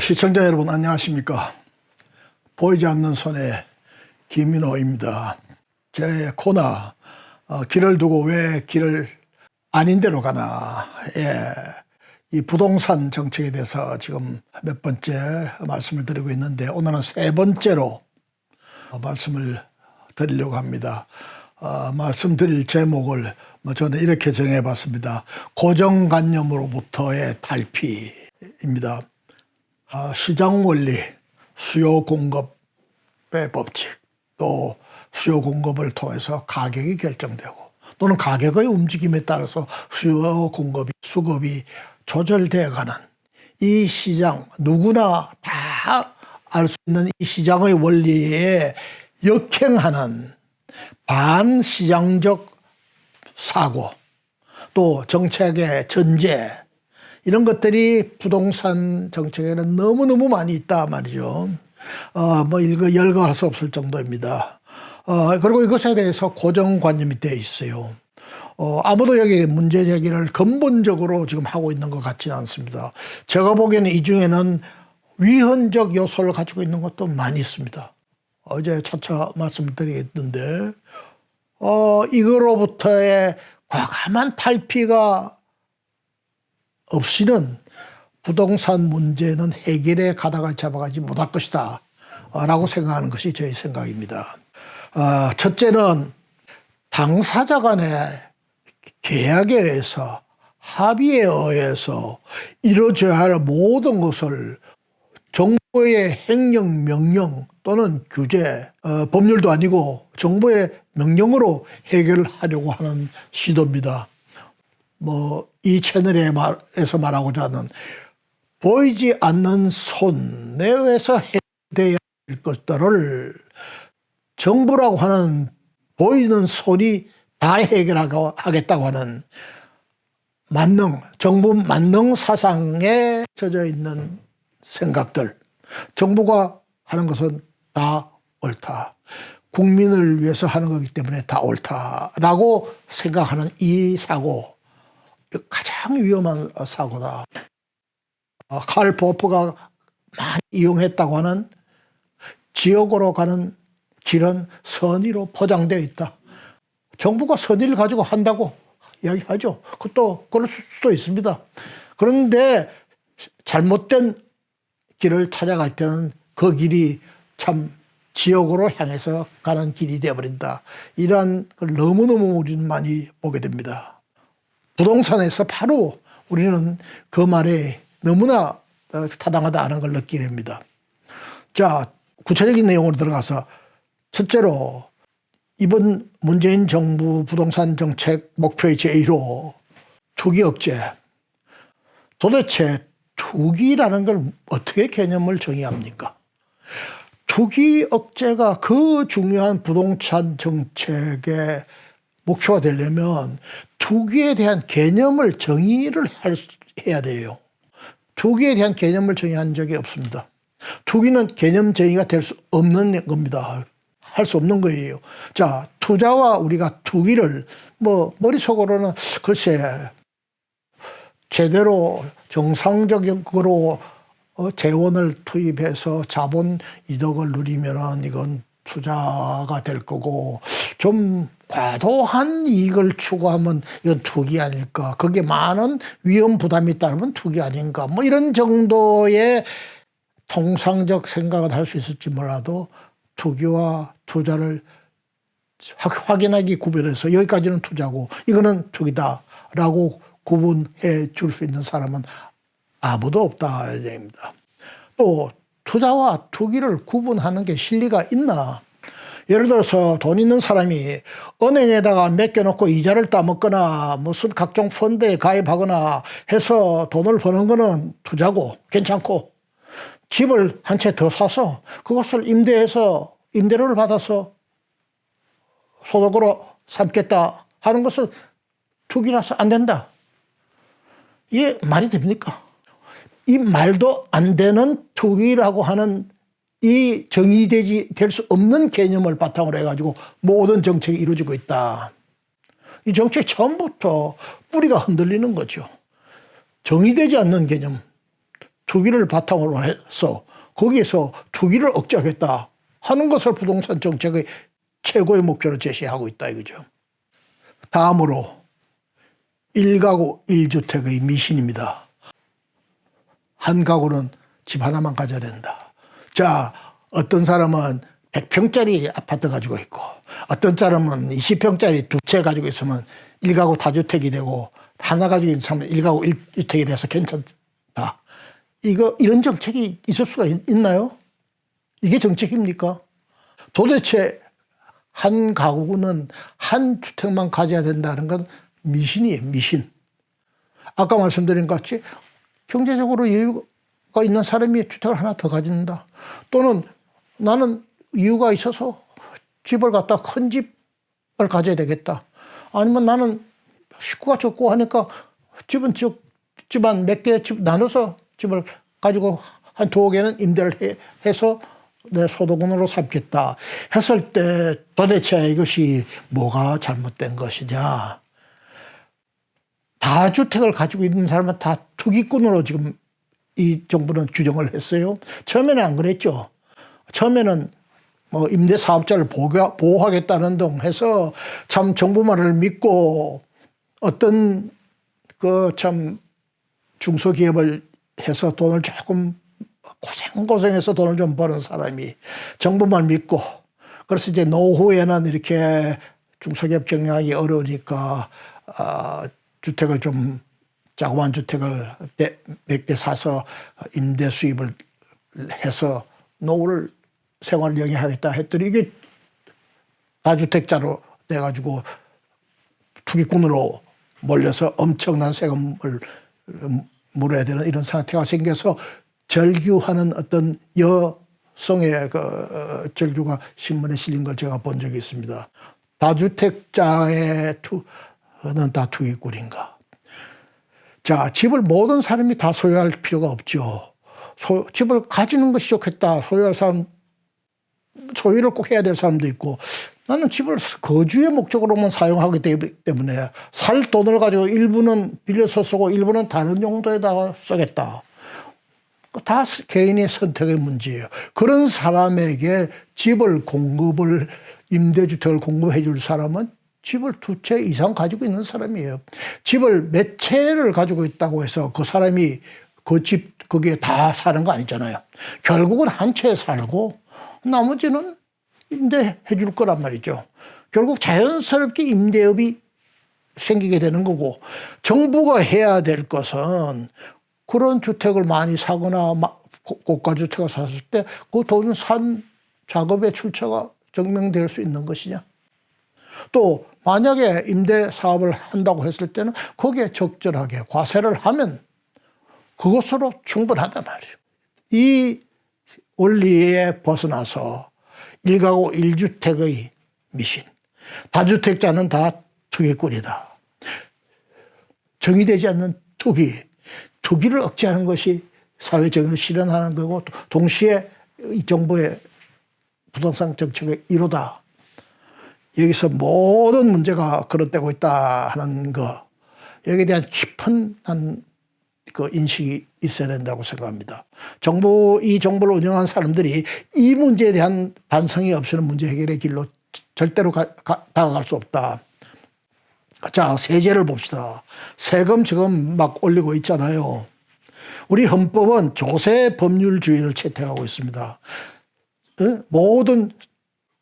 시청자 여러분 안녕하십니까. 보이지 않는 손의 김민호입니다. 제 코너 길을 두고 왜 길을 아닌 데로 가나, 이 부동산 정책에 대해서 지금 몇 번째 말씀을 드리고 있는데, 오늘은 세 번째로 말씀을 드리려고 합니다. 말씀드릴 제목을 저는 이렇게 정해봤습니다. 고정관념으로부터의 탈피입니다. 시장 원리, 수요 공급의 법칙, 또 수요 공급을 통해서 가격이 결정되고, 또는 가격의 움직임에 따라서 수요 공급이, 수급이 조절되어 가는 이 시장, 누구나 다 알 수 있는 이 시장의 원리에 역행하는 반시장적 사고, 또 정책의 전제, 이런 것들이 부동산 정책에는 너무너무 많이 있다 말이죠. 이거 열거할 수 없을 정도입니다. 그리고 이것에 대해서 고정관념이 되어 있어요. 아무도 여기 문제 제기를 근본적으로 지금 하고 있는 것 같지는 않습니다. 제가 보기에는 이 중에는 위헌적 요소를 가지고 있는 것도 많이 있습니다. 어제 차차 말씀드리겠는데, 이거로부터의 과감한 탈피가 없이는 부동산 문제는 해결의 가닥을 잡아가지 못할 것이다 라고 생각하는 것이 저의 생각입니다. 첫째는 당사자 간의 계약에 의해서, 합의에 의해서 이루어져야 할 모든 것을 정부의 행령, 명령 또는 규제, 법률도 아니고 정부의 명령으로 해결하려고 하는 시도입니다. 이 채널에서 말하고자 하는 보이지 않는 손에 의해서 해결돼야 할 것들을 정부라고 하는 보이는 손이 다 해결하겠다고 하는 정부 만능 사상에 젖어 있는 생각들, 정부가 하는 것은 다 옳다, 국민을 위해서 하는 거기 때문에 다 옳다라고 생각하는 이 사고, 가장 위험한 사고다. 칼 포프가 많이 이용했다고 하는 지옥으로 가는 길은 선의로 포장되어 있다. 정부가 선의를 가지고 한다고 이야기하죠. 그것도 그럴 수도 있습니다. 그런데 잘못된 길을 찾아갈 때는 그 길이 참 지옥으로 향해서 가는 길이 되어버린다. 이러한 걸 너무너무 우리는 많이 보게 됩니다. 부동산에서 바로 우리는 그 말에 너무나 타당하다는 걸 느끼게 됩니다. 자, 구체적인 내용으로 들어가서, 첫째로 이번 문재인 정부 부동산 정책 목표의 제1호 투기 억제. 도대체 투기라는 걸 어떻게 개념을 정의합니까? 투기 억제가 그 중요한 부동산 정책의 목표가 되려면 투기에 대한 개념을 정의를 해야 돼요. 투기에 대한 개념을 정의한 적이 없습니다. 투기는 개념 정의가 될 수 없는 겁니다. 할 수 없는 거예요. 자, 투자와 우리가 투기를 머릿속으로는 글쎄 제대로 정상적으로 재원을 투입해서 자본 이득을 누리면은 이건 투자가 될 거고, 좀 과도한 이익을 추구하면 이건 투기 아닐까, 거기에 많은 위험 부담이 따르면 투기 아닌가, 이런 정도의 통상적 생각은 할 수 있을지 몰라도, 투기와 투자를 확연하게 구별해서 여기까지는 투자고 이거는 투기다라고 구분해 줄 수 있는 사람은 아무도 없다 이 얘기입니다. 또 투자와 투기를 구분하는 게 실리가 있나? 예를 들어서 돈 있는 사람이 은행에다가 맡겨놓고 이자를 따먹거나 무슨 각종 펀드에 가입하거나 해서 돈을 버는 거는 투자고 괜찮고, 집을 한 채 더 사서 그것을 임대료를 받아서 소득으로 삼겠다 하는 것은 투기라서 안 된다. 이게 말이 됩니까? 이 말도 안 되는 투기라고 하는 이 될 수 없는 개념을 바탕으로 해가지고 모든 정책이 이루어지고 있다. 이 정책이 처음부터 뿌리가 흔들리는 거죠. 정의되지 않는 개념, 투기를 바탕으로 해서 거기에서 투기를 억제하겠다 하는 것을 부동산 정책의 최고의 목표로 제시하고 있다 이거죠. 다음으로 1가구 1주택의 미신입니다. 한 가구는 집 하나만 가져야 된다. 자, 어떤 사람은 100평짜리 아파트 가지고 있고 어떤 사람은 20평짜리 두 채 가지고 있으면 1가구 다주택이 되고 하나 가지고 있는 사람은 1가구 1주택이 돼서 괜찮다. 이런 정책이 있을 수가 있나요? 이게 정책입니까? 도대체 한 가구는 한 주택만 가져야 된다는 건 미신이에요, 미신. 아까 말씀드린 것 같이 경제적으로 여유가 있는 사람이 주택을 하나 더 가진다. 또는 나는 이유가 있어서 집을 갖다 큰 집을 가져야 되겠다. 아니면 나는 식구가 적고 하니까 집안 몇 개 집 나눠서 집을 가지고 한 두어 개는 임대를 해서 내 소득원으로 삼겠다 했을 때 도대체 이것이 뭐가 잘못된 것이냐. 다주택을 가지고 있는 사람은 다 투기꾼으로 지금 이 정부는 규정을 했어요. 처음에는 안 그랬죠. 처음에는 뭐 임대사업자를 보호하겠다는 등 해서 참 정부 말을 믿고 어떤 그 참 중소기업을 해서 돈을 조금 고생해서 돈을 좀 버는 사람이 정부만 믿고 그래서 이제 노후에는 이렇게 중소기업 경영하기 어려우니까 주택을 좀 자그마한 주택을 몇 개 사서 임대 수입을 해서 노후를 생활을 영위하겠다 했더니 이게 다주택자로 돼가지고 투기꾼으로 몰려서 엄청난 세금을 물어야 되는 이런 상태가 생겨서 절규하는 어떤 여성의 그 절규가 신문에 실린 걸 제가 본 적이 있습니다. 다주택자의 는 다 투기꾼인가. 자, 집을 모든 사람이 다 소유할 필요가 없죠. 집을 가지는 것이 좋겠다. 소유할 사람, 소유를 꼭 해야 될 사람도 있고 나는 집을 거주의 목적으로만 사용하기 때문에 살 돈을 가지고 일부는 빌려서 쓰고 일부는 다른 용도에다가 쓰겠다. 다 개인의 선택의 문제예요. 그런 사람에게 집을 임대주택을 공급해 줄 사람은 집을 두 채 이상 가지고 있는 사람이에요. 집을 몇 채를 가지고 있다고 해서 그 사람이 그 집 거기에 다 사는 거 아니잖아요. 결국은 한 채에 살고 나머지는 임대해 줄 거란 말이죠. 결국 자연스럽게 임대업이 생기게 되는 거고 정부가 해야 될 것은 그런 주택을 많이 사거나 고가주택을 샀을 때 그 돈 산 작업의 출처가 증명될 수 있는 것이냐. 또 만약에 임대 사업을 한다고 했을 때는 거기에 적절하게 과세를 하면 그것으로 충분하단 말이에요. 이 원리에 벗어나서 1가구 1주택의 미신. 다주택자는 다 투기꾼이다. 정의되지 않는 투기를 억제하는 것이 사회정의를 실현하는 거고 동시에 이 정부의 부동산 정책의 1호다. 여기서 모든 문제가 거론되고 있다 하는 거. 여기에 대한 깊은 그 인식이 있어야 된다고 생각합니다. 이 정부를 운영한 사람들이 이 문제에 대한 반성이 없이는 문제 해결의 길로 절대로 다가갈 수 없다. 자, 세제를 봅시다. 세금 지금 막 올리고 있잖아요. 우리 헌법은 조세 법률주의를 채택하고 있습니다. 모든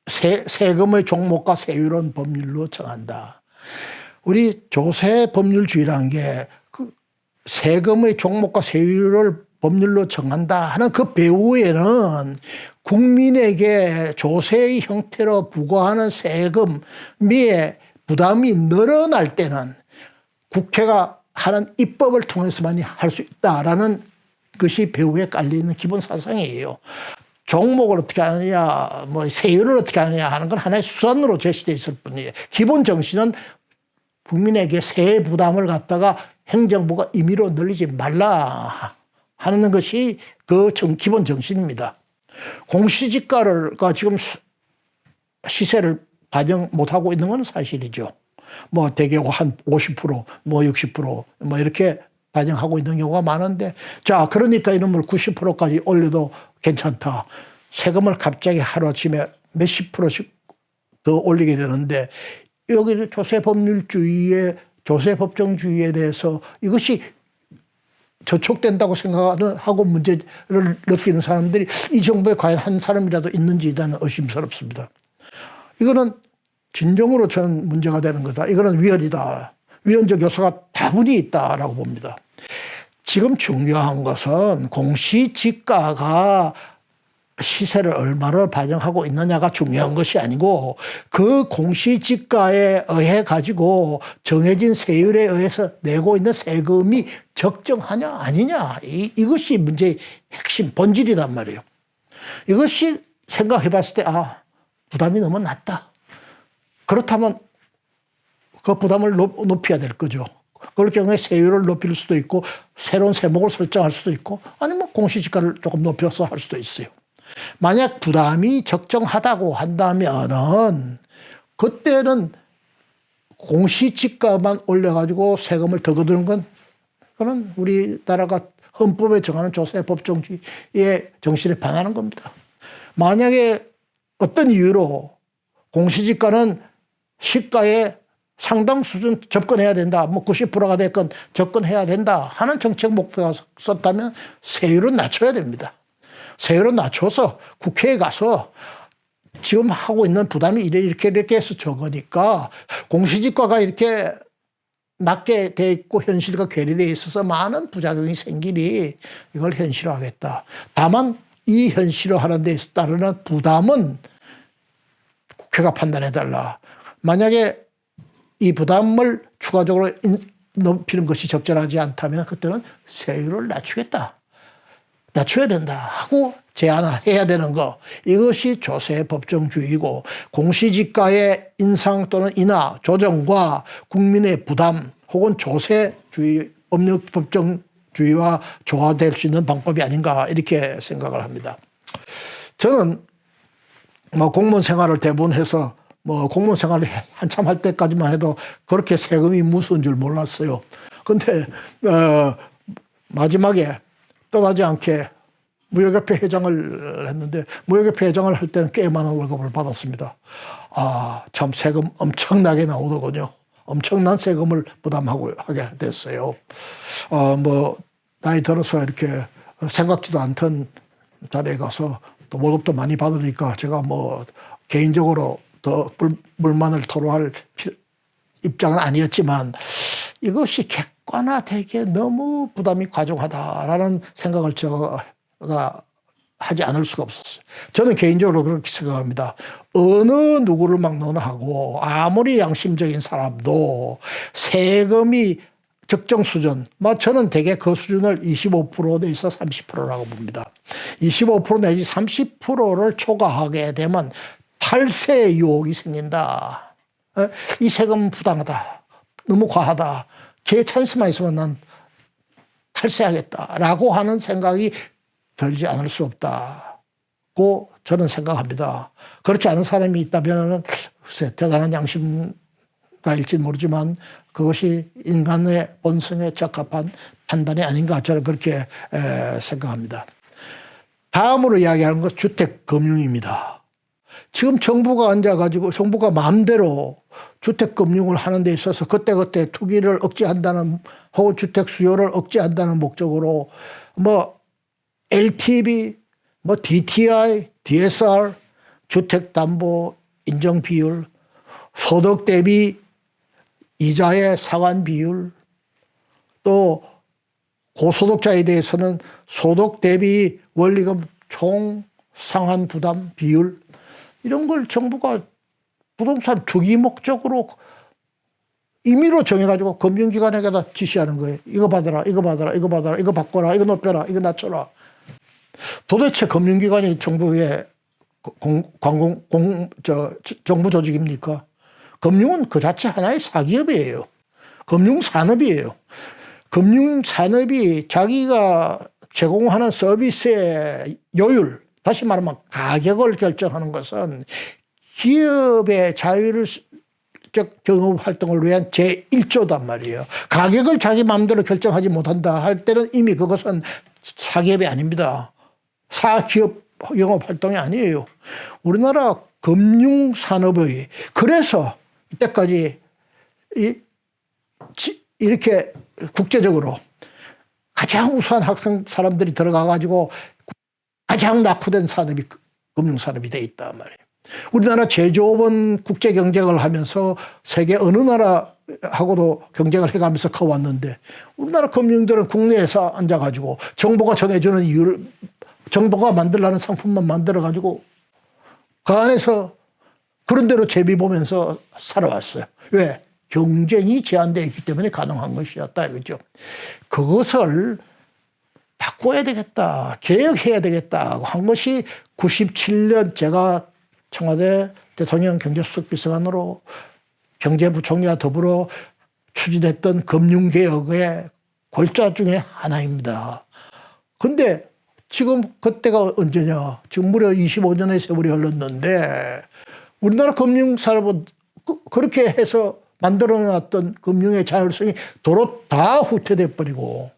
세금의 종목과 세율은 법률로 정한다. 우리 조세 법률주의라는 게 그 세금의 종목과 세율을 법률로 정한다 하는 그 배후에는 국민에게 조세의 형태로 부과하는 세금의 부담이 늘어날 때는 국회가 하는 입법을 통해서만 할 수 있다라는 것이 배후에 깔려있는 기본 사상이에요. 종목을 어떻게 하느냐, 뭐 세율을 어떻게 하느냐 하는 건 하나의 수단으로 제시되어 있을 뿐이에요. 기본 정신은 국민에게 세액 부담을 갖다가 행정부가 임의로 늘리지 말라 하는 것이 그 기본 정신입니다. 공시지가가 지금 시세를 반영 못하고 있는 건 사실이죠. 뭐 대개 한 50%, 뭐 60%, 뭐 이렇게 반영하고 있는 경우가 많은데, 자, 그러니까 이놈을 90%까지 올려도 괜찮다. 세금을 갑자기 하루아침에 몇십 프로씩 더 올리게 되는데, 여기 조세법률주의에, 조세법정주의에 대해서 이것이 저촉된다고 생각하고 문제를 느끼는 사람들이 이 정부에 과연 한 사람이라도 있는지 나는 의심스럽습니다. 이거는 진정으로 저는 문제가 되는 거다. 이거는 위헌이다. 위헌적 요소가 다분히 있다라고 봅니다. 지금 중요한 것은 공시지가가 시세를 얼마를 반영하고 있느냐가 중요한 것이 아니고, 그 공시지가에 의해 가지고 정해진 세율에 의해서 내고 있는 세금이 적정하냐 아니냐, 이것이 문제의 핵심 본질이란 말이에요. 이것이 생각해 봤을 때 부담이 너무 낮다. 그렇다면 그 부담을 높여야 될 거죠. 그럴 경우에 세율을 높일 수도 있고 새로운 세목을 설정할 수도 있고, 아니면 공시지가를 조금 높여서 할 수도 있어요. 만약 부담이 적정하다고 한다면은 그때는 공시지가만 올려가지고 세금을 더 거두는 건, 그건 우리나라가 헌법에 정하는 조세법정주의의 정신에 반하는 겁니다. 만약에 어떤 이유로 공시지가는 시가에 상당 수준 접근해야 된다, 뭐 90%가 됐건 접근해야 된다 하는 정책 목표가 썼다면 세율은 낮춰야 됩니다. 세율은 낮춰서 국회에 가서 지금 하고 있는 부담이 이렇게 해서 적으니까 공시지가가 이렇게 낮게 돼 있고 현실과 괴리되어 있어서 많은 부작용이 생기니 이걸 현실화하겠다. 다만 이 현실화하는 데 따르는 부담은 국회가 판단해달라. 만약에 이 부담을 추가적으로 높이는 것이 적절하지 않다면 그때는 세율을 낮추겠다. 낮춰야 된다 하고 제안해야 되는 거, 이것이 조세법정주의고, 공시지가의 인상 또는 인하, 조정과 국민의 부담 혹은 조세주의, 법정주의와 조화될 수 있는 방법이 아닌가, 이렇게 생각을 합니다. 저는 뭐 공무원 생활을 대부분 해서 뭐 공무원 생활을 한참 할 때까지만 해도 그렇게 세금이 무서운 줄 몰랐어요. 근데 마지막에 떠나지 않게 무역협회 회장을 했는데, 무역협회 회장을 할 때는 꽤 많은 월급을 받았습니다. 참 세금 엄청나게 나오더군요. 엄청난 세금을 하게 됐어요. 뭐 나이 들어서 이렇게 생각지도 않던 자리에 가서 또 월급도 많이 받으니까 제가 뭐 개인적으로 더 불만을 토로할 입장은 아니었지만, 이것이 객관화되게 너무 부담이 과중하다라는 생각을 제가 하지 않을 수가 없었어요. 저는 개인적으로 그렇게 생각합니다. 어느 누구를 막론하고 아무리 양심적인 사람도 세금이 적정 수준, 저는 대개 그 수준을 25% 내에서 30%라고 봅니다. 25% 내지 30%를 초과하게 되면 탈세 유혹이 생긴다. 이 세금 부당하다, 너무 과하다, 걔 찬스만 있으면 난 탈세하겠다라고 하는 생각이 들지 않을 수 없다고 저는 생각합니다. 그렇지 않은 사람이 있다면 글쎄 대단한 양심가일지 모르지만 그것이 인간의 본성에 적합한 판단이 아닌가, 저는 그렇게 생각합니다. 다음으로 이야기하는 것, 주택금융입니다. 지금 정부가 앉아가지고 정부가 마음대로 주택금융을 하는 데 있어서 그때그때 투기를 억제한다는, 혹은 주택 수요를 억제한다는 목적으로 뭐 LTV, 뭐 DTI, DSR, 주택담보 인정 비율, 소득 대비 이자의 상환 비율, 또 고소득자에 대해서는 소득 대비 원리금 총 상환 부담 비율, 이런 걸 정부가 부동산 투기 목적으로 임의로 정해가지고 금융기관에게다 지시하는 거예요. 이거 받아라, 이거 받아라, 이거 받아라, 이거 바꿔라, 이거 높여라, 이거 낮춰라. 도대체 금융기관이 정부의 정부 조직입니까? 금융은 그 자체 하나의 사기업이에요. 금융산업이에요. 금융산업이 자기가 제공하는 서비스의 요율, 다시 말하면 가격을 결정하는 것은 기업의 자유를 공급적 경업 활동을 위한 제1조단 말이에요. 가격을 자기 마음대로 결정하지 못한다 할 때는 이미 그것은 사기업이 아닙니다. 사기업 영업 활동이 아니에요. 우리나라 금융산업의 그래서 이때까지 이렇게 국제적으로 가장 우수한 학생 사람들이 들어가 가지고 가장 낙후된 산업이 금융산업이 돼 있단 말이에요. 우리나라 제조업은 국제 경쟁을 하면서 세계 어느 나라하고도 경쟁을 해가면서 커왔는데 우리나라 금융들은 국내에서 앉아가지고 정부가 정해주는 이유를 정부가 만들라는 상품만 만들어가지고 그 안에서 그런 대로 제비 보면서 살아왔어요. 왜? 경쟁이 제한되어 있기 때문에 가능한 것이었다 이거죠. 그것을 바꿔야 되겠다. 개혁해야 되겠다 한 것이 97년 제가 청와대 대통령 경제수석 비서관으로 경제부총리와 더불어 추진했던 금융개혁의 골자 중에 하나입니다. 그런데 지금 그때가 언제냐. 지금 무려 25년의 세월이 흘렀는데 우리나라 금융산업은 그렇게 해서 만들어놨던 금융의 자율성이 도로 다 후퇴돼 버리고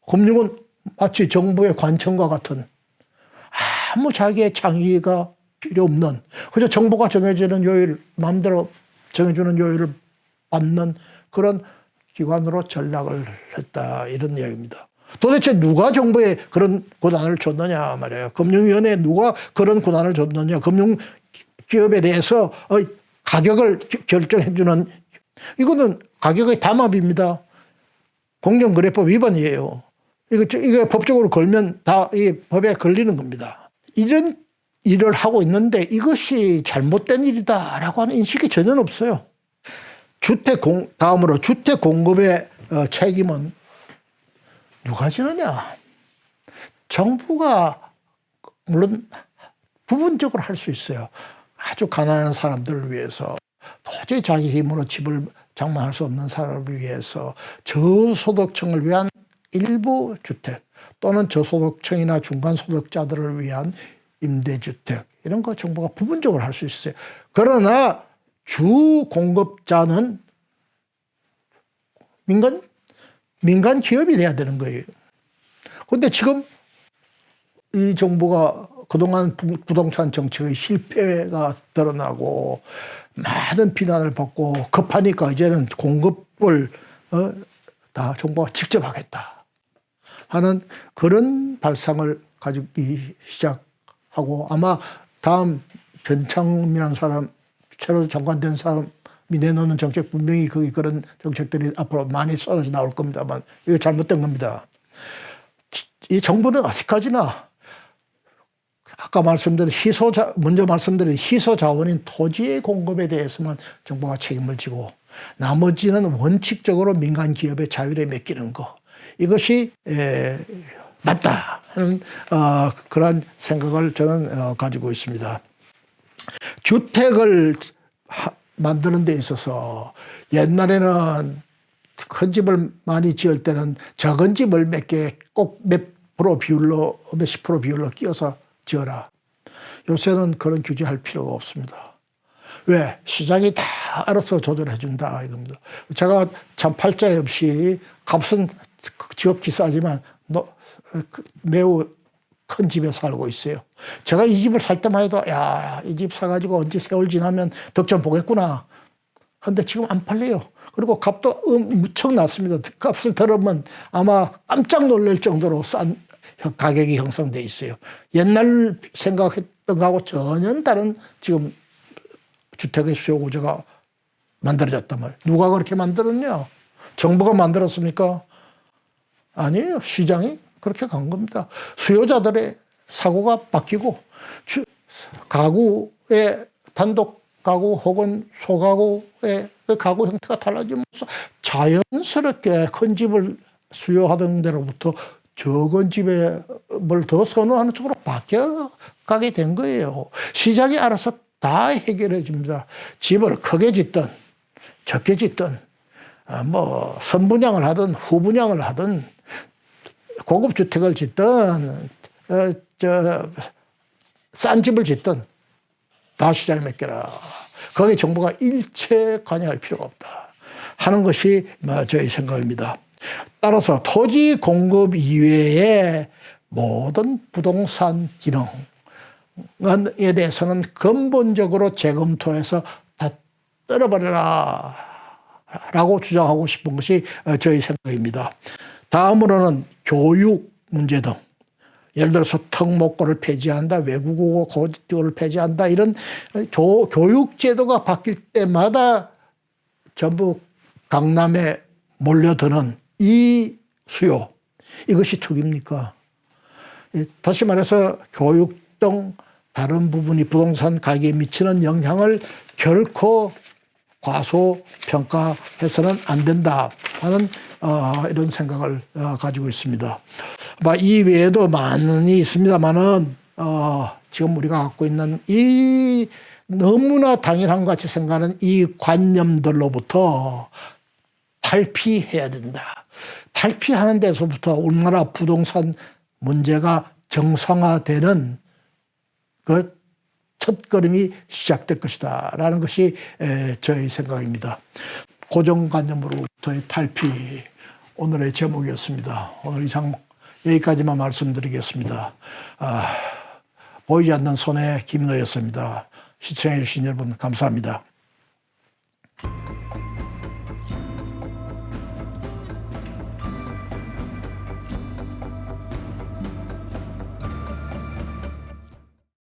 금융은 마치 정부의 관청과 같은 아무 자기의 창의가 필요 없는 그저 정부가 정해주는 요일 마음대로 정해주는 요일을 받는 그런 기관으로 전락을 했다 이런 이야기입니다. 도대체 누가 정부에 그런 권한을 줬느냐 말이에요. 금융위원회에 누가 그런 권한을 줬느냐. 금융기업에 대해서 가격을 결정해주는 이거는 가격의 담합입니다. 공정거래법 위반이에요. 이거 법적으로 걸면 다 이 법에 걸리는 겁니다. 이런 일을 하고 있는데 이것이 잘못된 일이다라고 하는 인식이 전혀 없어요. 다음으로 주택 공급의 책임은 누가 지느냐. 정부가 물론 부분적으로 할 수 있어요. 아주 가난한 사람들을 위해서 도저히 자기 힘으로 집을 장만할 수 없는 사람을 위해서 저소득층을 위한 일부 주택 또는 저소득층이나 중간소득자들을 위한 임대주택 이런 거 정부가 부분적으로 할 수 있어요. 그러나 주 공급자는 민간 기업이 돼야 되는 거예요. 그런데 지금 이 정부가 그동안 부동산 정책의 실패가 드러나고 많은 비난을 받고 급하니까 이제는 공급을 다 정부가 직접 하겠다 하는 그런 발상을 가지고 시작하고 아마 다음 변창흠이라는 사람 새로 장관된 사람이 내놓는 정책 분명히 거기 그런 정책들이 앞으로 많이 쏟아져 나올 겁니다만 이거 잘못된 겁니다. 이 정부는 어디까지나 아까 먼저 말씀드린 희소 자원인 토지의 공급에 대해서만 정부가 책임을 지고 나머지는 원칙적으로 민간 기업의 자율에 맡기는 거 이것이 맞다 하는 그런 생각을 저는 가지고 있습니다. 주택을 만드는 데 있어서 옛날에는 큰 집을 많이 지을 때는 작은 집을 몇십 프로 비율로 끼워서 지어라. 요새는 그런 규제할 필요가 없습니다. 왜? 시장이 다 알아서 조절해 준다 이겁니다. 제가 참 팔자 없이 값은 지극히 싸지만 매우 큰 집에 살고 있어요. 제가 이 집을 살 때만 해도 야, 이 집 사가지고 언제 세월 지나면 덕점 보겠구나. 그런데 지금 안 팔려요. 그리고 값도 무척 낮습니다. 값을 들으면 아마 깜짝 놀랄 정도로 싼 가격이 형성돼 있어요. 옛날 생각했던 거하고 전혀 다른 지금 주택의 수요 구조가 만들어졌단 말이에요. 누가 그렇게 만들었냐? 정부가 만들었습니까? 아니에요. 시장이 그렇게 간 겁니다. 수요자들의 사고가 바뀌고 가구의 단독 가구 혹은 소가구의 가구 형태가 달라지면서 자연스럽게 큰 집을 수요하던 데로부터 적은 집을 더 선호하는 쪽으로 바뀌어가게 된 거예요. 시장이 알아서 다 해결해 줍니다. 집을 크게 짓든 적게 짓든 뭐 선분양을 하든 후분양을 하든 고급 주택을 짓든 싼 집을 짓든 다 시장에 맡겨라. 거기에 정부가 일체 관여할 필요가 없다 하는 것이 저희 생각입니다. 따라서 토지 공급 이외에 모든 부동산 기능에 대해서는 근본적으로 재검토해서 다 떨어버려라 라고 주장하고 싶은 것이 저희 생각입니다. 다음으로는 교육 문제 등 예를 들어서 특목고를 폐지한다, 외국어 고등학교를 폐지한다 이런 교육제도가 바뀔 때마다 전부 강남에 몰려드는 이 수요, 이것이 투기입니까? 다시 말해서 교육 등 다른 부분이 부동산 가격에 미치는 영향을 결코 과소평가해서는 안 된다 하는 이런 생각을 가지고 있습니다. 이 외에도 많이 있습니다만은 지금 우리가 갖고 있는 이 너무나 당연한 것 같이 생각하는 이 관념들로부터 탈피해야 된다. 탈피하는 데서부터 우리나라 부동산 문제가 정상화되는 그 첫걸음이 시작될 것이다 라는 것이 저의 생각입니다. 고정관념으로부터의 탈피, 오늘의 제목이었습니다. 오늘 이상 여기까지만 말씀드리겠습니다. 보이지 않는 손의 김노였습니다. 시청해 주신 여러분 감사합니다.